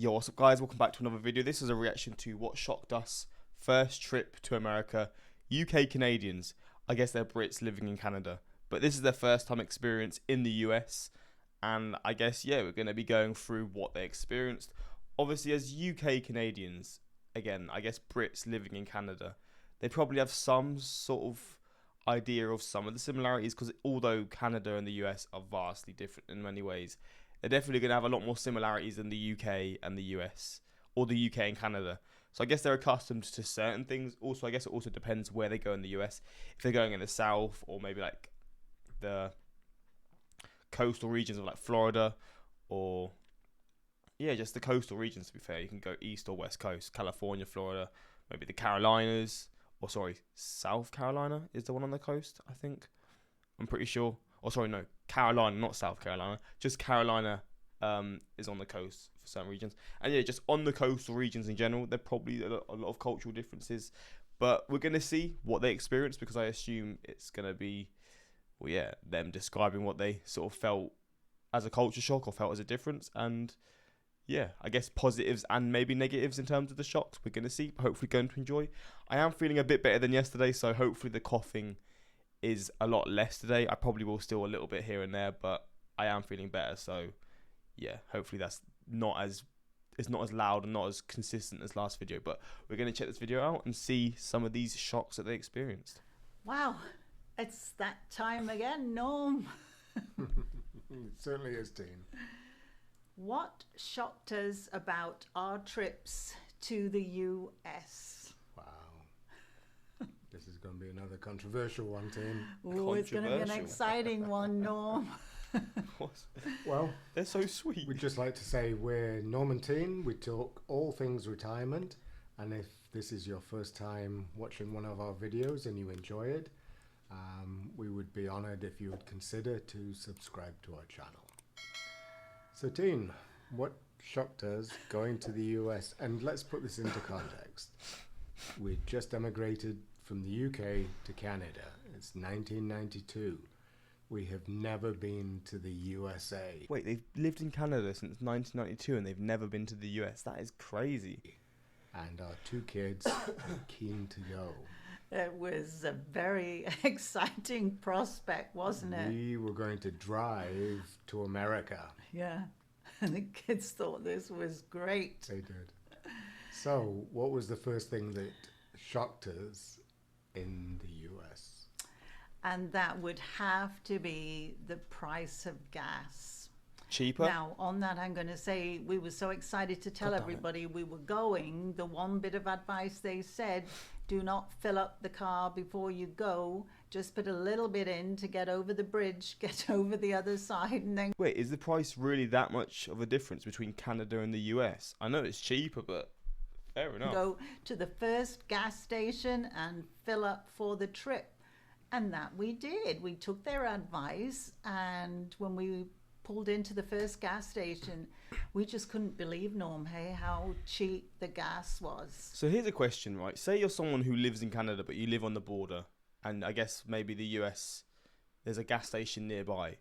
Yo, what's up guys, welcome back to another video. This is a reaction to what shocked us. First trip to America. UK Canadians, I guess they're Brits living in Canada, but this is their first time experience in the US. And I guess, yeah, we're going to be going through what they experienced. Obviously, as UK Canadians, again, I guess Brits living in Canada, they probably have some sort of idea of some of the similarities, because although Canada and the US are vastly different in many ways, they're definitely going to have a lot more similarities than the UK and the US, or the UK and Canada. So I guess they're accustomed to certain things. Also, I guess it also depends where they go in the US. If they're going in the south, or maybe like the coastal regions of like Florida, or yeah, just the coastal regions, to be fair. You can go east or west coast, California, Florida, maybe the Carolinas, or sorry, South Carolina is the one on the coast, I think. I'm pretty sure. Or sorry, no, Carolina, not South Carolina. Just Carolina is on the coast for some regions. And yeah, just on the coastal regions in general, there are probably a lot of cultural differences. But we're going to see what they experience, because I assume it's going to be, well, yeah, them describing what they sort of felt as a culture shock or felt as a difference. And yeah, I guess positives and maybe negatives in terms of the shocks. We're going to see, hopefully going to enjoy. I am feeling a bit better than yesterday, so hopefully the coughing is a lot less today. I probably will still a little bit here and there, but I am feeling better. So yeah, hopefully that's not as, it's not as loud and not as consistent as last video. But we're going to check this video out and see some of these shocks that they experienced. Wow, it's that time again, Norm. It certainly is, Dean. What shocked us about our trips to the US? Wow. This is going to be another controversial one, Dean. Oh, it's going to be an exciting one, Norm. Well, they're so sweet. We'd just like to say we're Norm and Teen. We talk all things retirement. And if this is your first time watching one of our videos and you enjoy it, we would be honored if you would consider to subscribe to our channel. So, Teen, what shocked us going to the US? And let's put this into context. We just emigrated from the UK to Canada. It's 1992. We have never been to the USA. Wait, they've lived in Canada since 1992 and they've never been to the US. That is crazy. And our two kids are keen to go. It was a very exciting prospect, wasn't it? We were going to drive to America. Yeah, and the kids thought this was great. They did. So, what was the first thing that shocked us in the US? And that would have to be the price of gas. Cheaper? Now, on that, I'm going to say we were so excited to tell everybody we were going. The one bit of advice they said, do not fill up the car before you go. Just put a little bit in to get over the bridge, get over the other side, and then... Wait, is the price really that much of a difference between Canada and the US? I know it's cheaper, but fair enough. Go to the first gas station and fill up for the trip. And that we did. We took their advice, and when we pulled into the first gas station, we just couldn't believe, Norm, hey, how cheap the gas was. So here's a question, right? Say you're someone who lives in Canada, but you live on the border, and I guess maybe the US, there's a gas station nearby.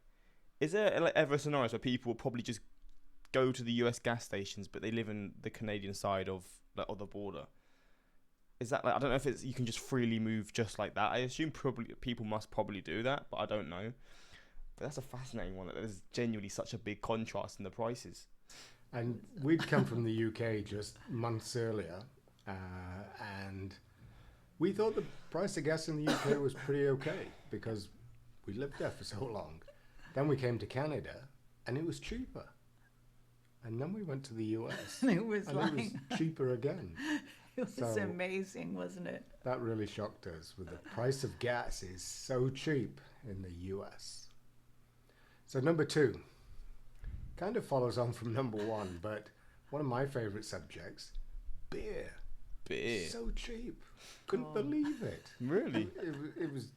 Is there like, ever scenarios where people will probably just go to the US gas stations, but they live in the Canadian side of the border? Is that like, I don't know if it's, you can just freely move just like that. I assume probably people must probably do that, but I don't know. But that's a fascinating one, that there's genuinely such a big contrast in the prices. And we'd come from the UK just months earlier, and we thought the price of gas in the UK was pretty okay because we lived there for so long. Then we came to Canada, and it was cheaper. And then we went to the US, And it was cheaper again. It was amazing, wasn't it? That really shocked us. With the price of gas is so cheap in the US. So number two kind of follows on from number one, but one of my favorite subjects, beer. Beer. So cheap. Couldn't believe it. Really? It was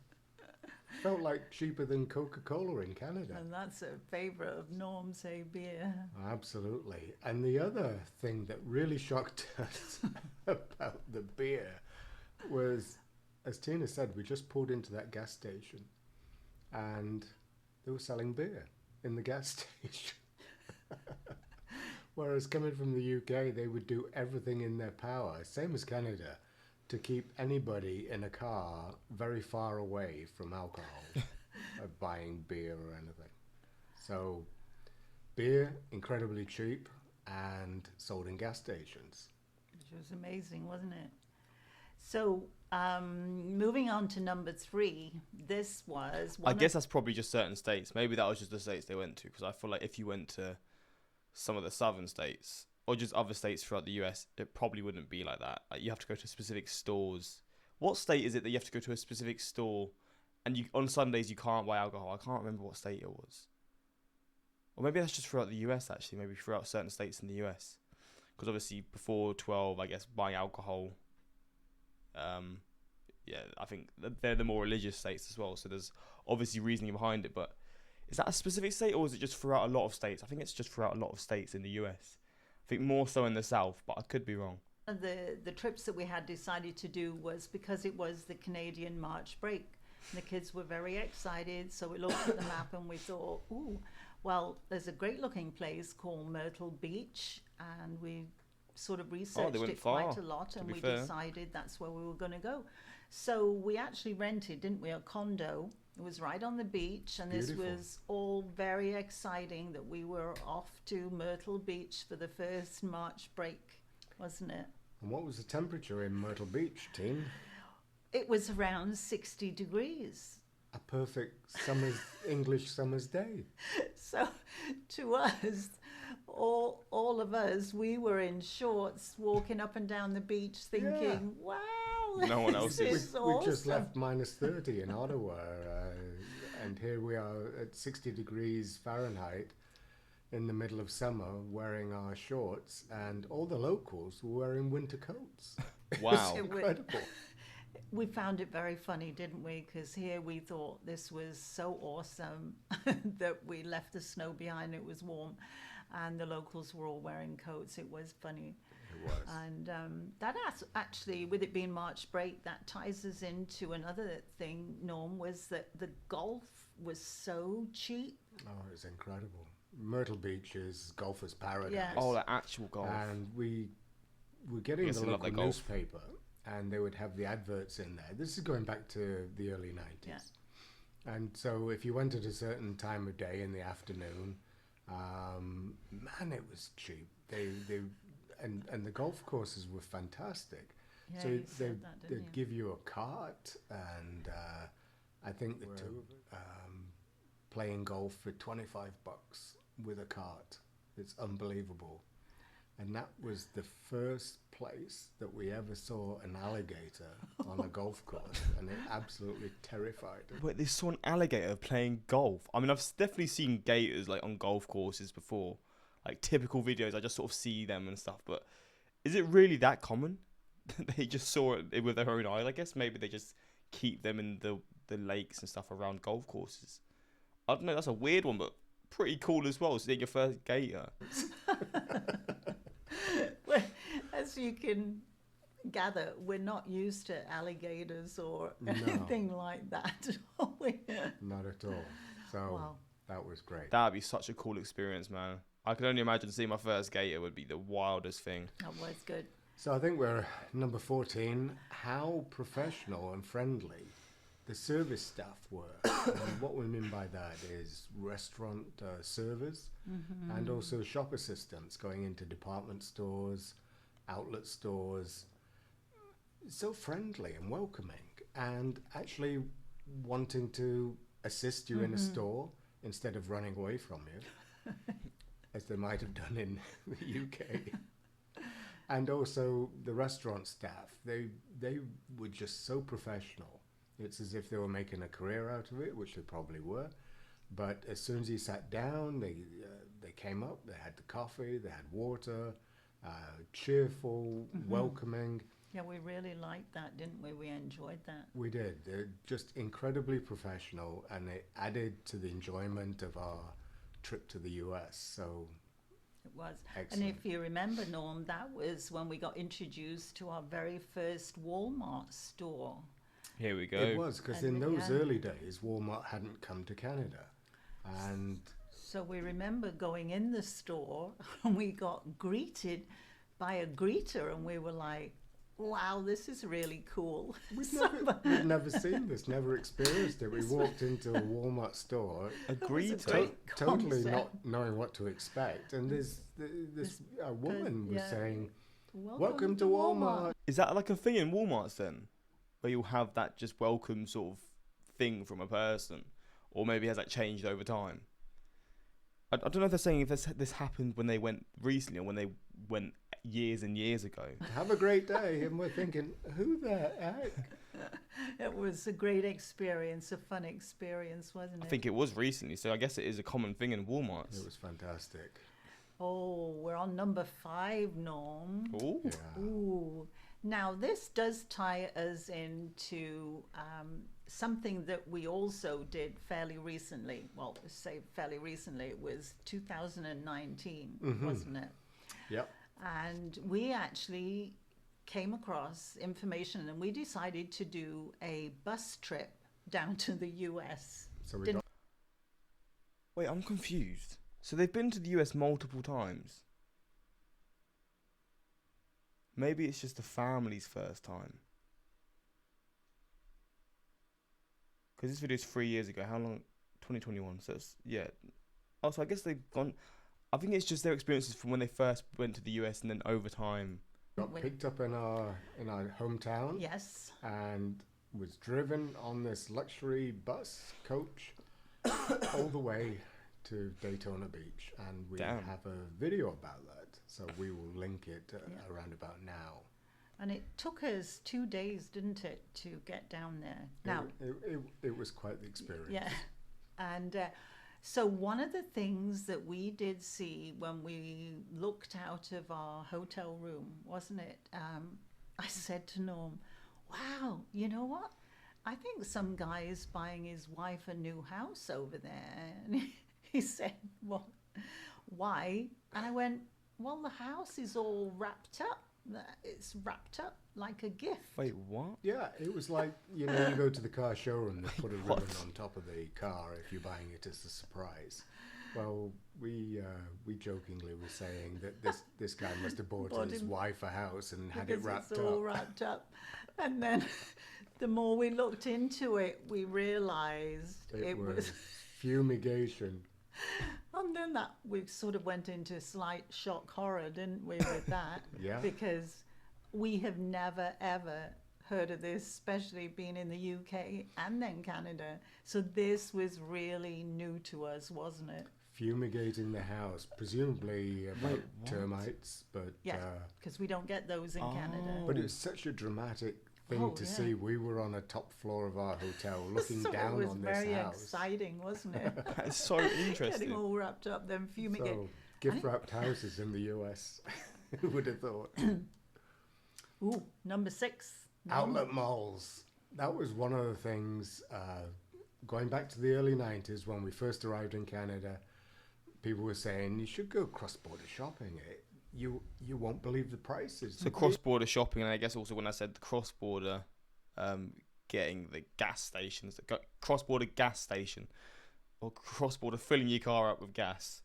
felt like cheaper than Coca-Cola in Canada. And that's a favourite of Norm's, hey, beer. Absolutely. And the other thing that really shocked us about the beer was, as Tina said, we just pulled into that gas station and they were selling beer in the gas station. Whereas coming from the UK, they would do everything in their power, same as Canada, to keep anybody in a car very far away from alcohol, buying beer or anything. So, beer, incredibly cheap and sold in gas stations. Which was amazing, wasn't it? So, moving on to number 3, this was I guess that's probably just certain states. Maybe that was just the states they went to, because I feel like if you went to some of the southern states or just other states throughout the US, it probably wouldn't be like that. Like, you have to go to specific stores. What state is it that you have to go to a specific store and you on Sundays you can't buy alcohol? I can't remember what state it was. Or maybe that's just throughout the US, actually. Maybe throughout certain states in the US. Because obviously before 12, I guess, buying alcohol, I think they're the more religious states as well. So there's obviously reasoning behind it. But is that a specific state or is it just throughout a lot of states? I think it's just throughout a lot of states in the US. I think more so in the South, but I could be wrong. the trips that we had decided to do was because it was the Canadian March break. The kids were very excited, so we looked at the map and we thought, ooh, well, there's a great looking place called Myrtle Beach, and we sort of researched it quite a lot, and we decided that's where we were going to go. So we actually rented, didn't we, a condo. It was right on the beach, and Beautiful. this was all very exciting that we were off to Myrtle Beach for the first March break, wasn't it? And what was the temperature in Myrtle Beach, team? It was around 60 degrees. A perfect English summer's day. So to us, all of us, we were in shorts walking up and down the beach thinking, wow, No one else is awesome. We just left -30 in Ottawa, and here we are at 60 degrees Fahrenheit in the middle of summer wearing our shorts, and all the locals were wearing winter coats. Wow. It was incredible. We found it very funny, didn't we? Because here we thought this was so awesome that we left the snow behind. It was warm, and the locals were all wearing coats. It was funny. It was. And that actually, with it being March break, that ties us into another thing, Norm, was that the golf was so cheap. Oh, it was incredible. Myrtle Beach is golfer's paradise. Yes. Oh, the actual golf. And we were getting Yes, the I love local that golf. newspaper, and they would have the adverts in there. This is going back to the early 90s. Yeah. And so if you went at a certain time of day in the afternoon, man, it was cheap. And the golf courses were fantastic. Yeah, So you said that, didn't they'd you? give you a cart, and I think the two playing golf for $25 with a cart. It's unbelievable. And that was the first place that we ever saw an alligator on a golf course, and it absolutely terrified us. Wait, they saw an alligator playing golf. I mean, I've definitely seen gators like on golf courses before, like typical videos. I just sort of see them and stuff. But is it really that common? They just saw it with their own eye. I guess maybe they just keep them in the lakes and stuff around golf courses. I don't know. That's a weird one, but pretty cool as well. Seeing your first gator. Well, as you can gather, we're not used to alligators or No. anything like that, are we? Not at all. So Wow. that was great. That'd be such a cool experience, man. I can only imagine seeing my first gator would be the wildest thing. That was good. So I think we're number 14. How professional and friendly the service staff were. And what we mean by that is restaurant servers and also shop assistants going into department stores, outlet stores. So friendly and welcoming, and actually wanting to assist you in a store instead of running away from you, as they might have done in the UK. And also the restaurant staff, they were just so professional. It's as if they were making a career out of it, which they probably were. But as soon as you sat down, they came up, they had the coffee, they had water, cheerful, welcoming. Yeah, we really liked that, didn't we? We enjoyed that. We did. They're just incredibly professional, and it added to the enjoyment of our trip to the US. So It was. excellent. And if you remember, Norm, that was when we got introduced to our very first Walmart store. Here we go. It was, because And in those yeah. early days, Walmart hadn't come to Canada. And So we remember going in the store and we got greeted by a greeter, and we were like, wow, this is really cool. We'd never seen this, never experienced it. We walked into a Walmart store, Agreed. totally not knowing what to expect. And this woman was saying, welcome to Walmart. Is that like a thing in Walmarts then? Where you'll have that just welcome sort of thing from a person? Or maybe has that changed over time? I don't know if they're saying if this happened when they went recently or when they went years and years ago. Have a great day. And we're thinking, who the heck? It was a great experience, a fun experience, wasn't it? I think it was recently, so I guess it is a common thing in Walmarts. It was fantastic. Oh, we're on number 5, Norm. Ooh. Yeah. Ooh. Now, this does tie us into something that we also did fairly recently. Well, say fairly recently, it was 2019, wasn't it? Yep. And we actually came across information, and we decided to do a bus trip down to the US. So we got Wait, I'm confused. So they've been to the US multiple times. Maybe it's just the family's first time. Because this video is 3 years ago. How long? 2021. So it's, yeah. Also, I guess they've gone. I think it's just their experiences from when they first went to the US and then over time. got picked up in our hometown. Yes. And was driven on this luxury bus coach all the way to Daytona Beach, and we Damn. have a video about that, so we will link it around about now. And it took us 2 days, didn't it, to get down there? Now, it was quite the experience. yeah. And so one of the things that we did see when we looked out of our hotel room, wasn't it? I said to Norm, wow, you know what? I think some guy is buying his wife a new house over there. And he said, well, why? And I went, well, the house is all wrapped up. It's wrapped up like a gift. Wait, what? Yeah, it was like, you go to the car showroom, they put a ribbon on top of the car if you're buying it as a surprise. Well, we jokingly were saying that this guy must have bought his wife a house and had it wrapped it's all up. wrapped up. And then the more we looked into it, we realized it was fumigation. And then that we sort of went into slight shock horror, didn't we, with that? Yeah. Because we have never ever heard of this, especially being in the UK and then Canada. So this was really new to us, wasn't it? Fumigating the house, presumably about Wait, what? termites, but Yeah, because we don't get those in Canada. but it was such a dramatic thing to see. We were on a top floor of our hotel looking So down it was on this very house. exciting, wasn't it? That is so interesting. Getting all wrapped up, then fumigate. So gift wrapped houses in the US. Who would have thought? Ooh, number 6. Outlet malls. That was one of the things, going back to the early 90s when we first arrived in Canada, people were saying, you should go cross-border shopping. You won't believe the prices. So cross-border shopping, and I guess also when I said the cross-border, getting the gas stations, cross-border gas station, or cross-border filling your car up with gas,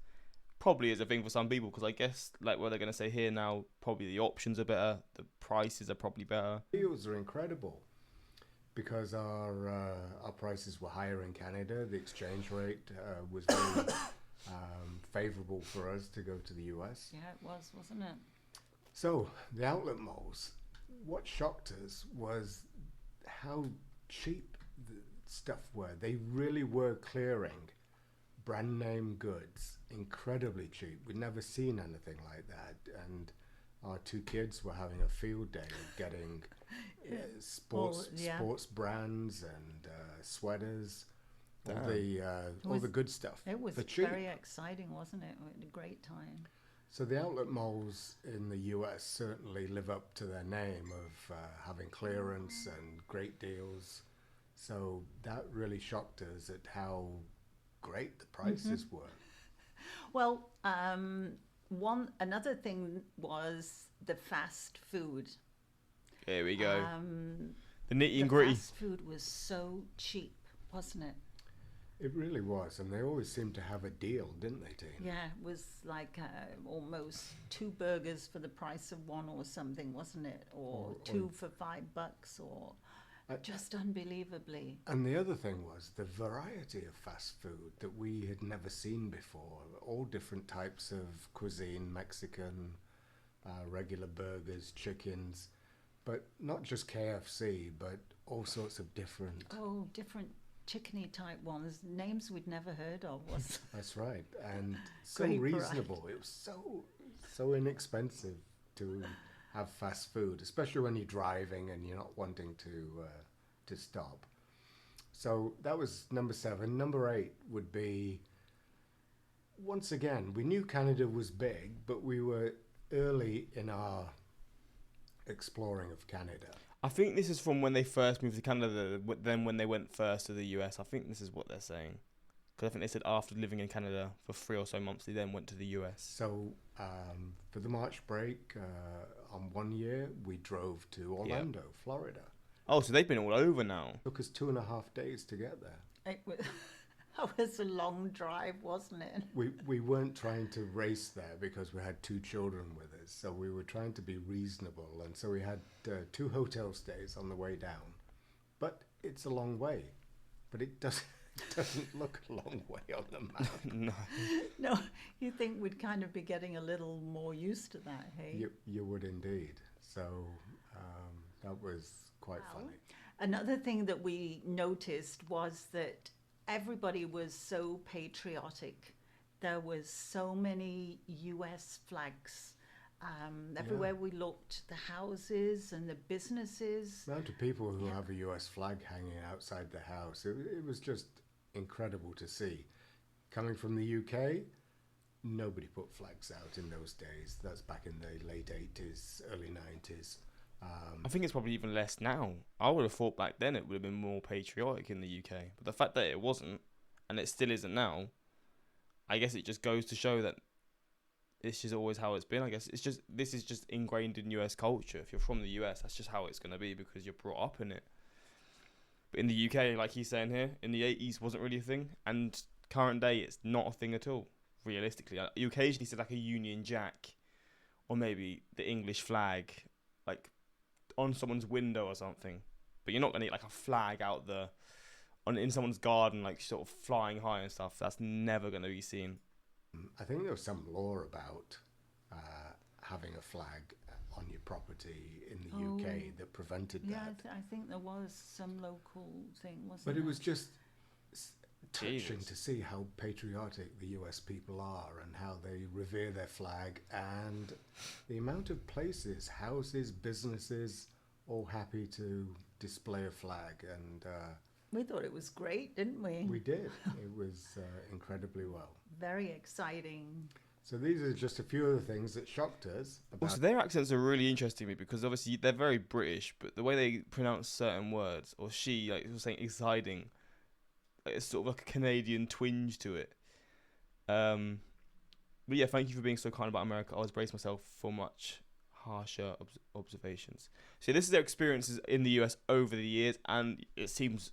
probably is a thing for some people, because I guess like what they're going to say here now, probably the options are better, the prices are probably better. Deals are incredible because our prices were higher in Canada. The exchange rate was very favourable for us to go to the US. Yeah, it was, wasn't it? So the outlet malls, what shocked us was how cheap the stuff were. They really were clearing brand name goods incredibly cheap. We'd never seen anything like that, and our 2 kids were having a field day getting sports brands and sweaters, all the good stuff. It was for cheap. very exciting, wasn't it? We had a great time. So the outlet malls in the US certainly live up to their name of having clearance and great deals. So that really shocked us at how great the prices were. Well, another thing was the fast food. Here we go. The nitty The and gritty. fast food was so cheap, wasn't it? It really was, and they always seemed to have a deal, didn't they, Tina? Yeah, it was like almost 2 burgers for the price of one or something, wasn't it? Or two for $5 or just unbelievably. And the other thing was the variety of fast food that we had never seen before. All different types of cuisine, Mexican, regular burgers, chickens, but not just KFC, but all sorts of different. Oh, different chickeny type ones, names we'd never heard of. Was That's right, and so Great reasonable. It was so inexpensive to have fast food, especially when you're driving and you're not wanting to stop. So that was number 7. Number 8 would be, once again, we knew Canada was big, but we were early in our exploring of Canada. I think this is from when they first moved to Canada, then when they went first to the US. I think this is what they're saying. Because I think they said after living in Canada for 3 or so months, they then went to the US. So for the March break, on one year, we drove to Orlando, Florida. Oh, so they've been all over now. Took us 2.5 days to get there. it was, that was a long drive, wasn't it? We weren't trying to race there because we had 2 children with us. So we were trying to be reasonable. And so we had 2 hotel stays on the way down. But it's a long way. But it doesn't look a long way on the map. No. No, you think we'd kind of be getting a little more used to that, hey? You would indeed. So that was quite funny. Another thing that we noticed was that everybody was so patriotic. There was so many US flags. Everywhere we looked, the houses and the businesses. The amount of people who have a US flag hanging outside the house, it was just incredible to see. Coming from the UK, nobody put flags out in those days. That's back in the late 80s, early 90s. I think it's probably even less now. I would have thought back then it would have been more patriotic in the UK. But the fact that it wasn't, and it still isn't now, I guess it just goes to show that it's just always how it's been. I guess this is just ingrained in US culture. If you're from the US, that's just how it's going to be because you're brought up in it. But in the UK, like he's saying here, in the 80s wasn't really a thing. And current day, it's not a thing at all, realistically. You occasionally see like a Union Jack or maybe the English flag, like on someone's window or something. But you're not going to get like a flag out in someone's garden, like sort of flying high and stuff. That's never going to be seen. I think there was some law about having a flag on your property in the UK that prevented that. Yeah, I think there was some local thing, wasn't But there? it was just touching Jesus. to see how patriotic the US people are and how they revere their flag, and the amount of places, houses, businesses, all happy to display a flag. And We thought it was great, didn't we? we did. It was incredibly well. Very exciting. So these are just a few of the things that shocked us. Also, their accents are really interesting to me because obviously they're very British, but the way they pronounce certain words, or she, like was saying, exciting, it's sort of like a Canadian twinge to it. But yeah, thank you for being so kind about America. I always brace myself for much harsher observations. So this is their experiences in the US over the years, and it seems,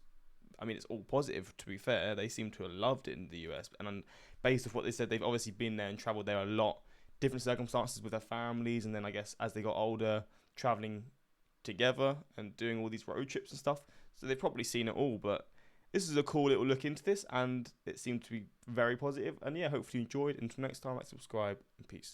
I mean, it's all positive, to be fair. They seem to have loved it in the US. And based off what they said, they've obviously been there and travelled there a lot. Different circumstances with their families. And then I guess as they got older, travelling together and doing all these road trips and stuff. So they've probably seen it all. But this is a cool little look into this. And it seemed to be very positive. And yeah, hopefully you enjoyed. Until next time, subscribe and peace.